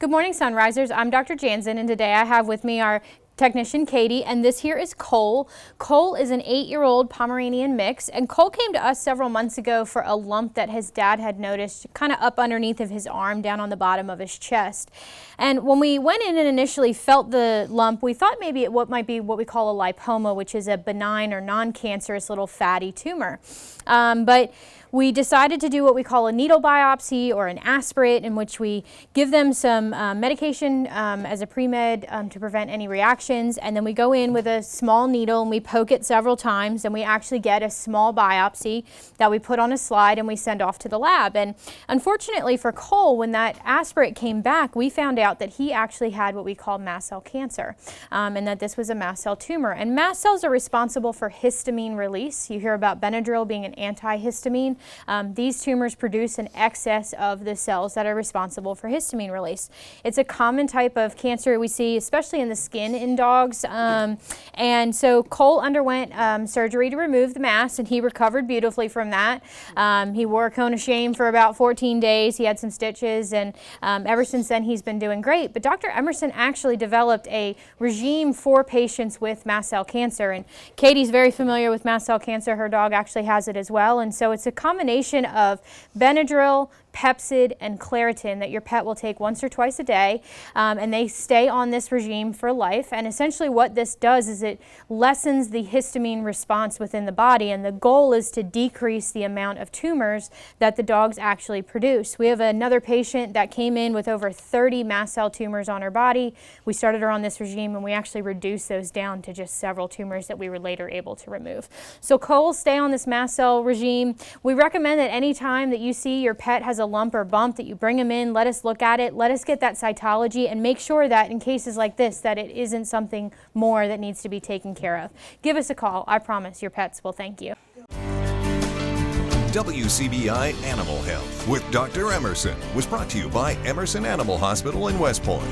Good morning, Sunrisers. I'm Dr. Jansen, and today I have with me our technician Katie, and this here is Cole. Cole is an 8-year-old Pomeranian mix, and Cole came to us several months ago for a lump that his dad had noticed kind of up underneath of his arm down on the bottom of his chest. And when we went in and initially felt the lump, we thought maybe it might be what we call a lipoma, which is a benign or non-cancerous little fatty tumor. But we decided to do what we call a needle biopsy or an aspirate, in which we give them some medication as a pre-med to prevent any reactions, and then we go in with a small needle and we poke it several times, and we actually get a small biopsy that we put on a slide and we send off to the lab. And unfortunately for Cole, when that aspirate came back, we found out that he actually had what we call mast cell cancer, and that this was a mast cell tumor. And mast cells are responsible for histamine release. You hear about Benadryl being an antihistamine. These tumors produce an excess of the cells that are responsible for histamine release. It's a common type of cancer we see, especially in the skin in dogs. And so Cole underwent surgery to remove the mass, and he recovered beautifully from that. He wore a cone of shame for about 14 days. He had some stitches, and ever since then he's been doing great. But Dr. Emerson actually developed a regime for patients with mast cell cancer, and Katie's very familiar with mast cell cancer. Her dog actually has it as well, and so it's a combination of Benadryl, Pepcid, and Claritin that your pet will take once or twice a day, and they stay on this regime for life. And essentially what this does is it lessens the histamine response within the body, and the goal is to decrease the amount of tumors that the dogs actually produce. We have another patient that came in with over 30 mast cell tumors on her body. We started her on this regime, and we actually reduced those down to just several tumors that we were later able to remove. So Cole, stay on this mast cell regime. We recommend that any time that you see your pet has a lump or bump, that you bring them in, let us look at it, let us get that cytology, and make sure that in cases like this that it isn't something more that needs to be taken care of. Give us a call. I promise your pets will thank you. WCBI Animal Health with Dr. Emerson was brought to you by Emerson Animal Hospital in West Point.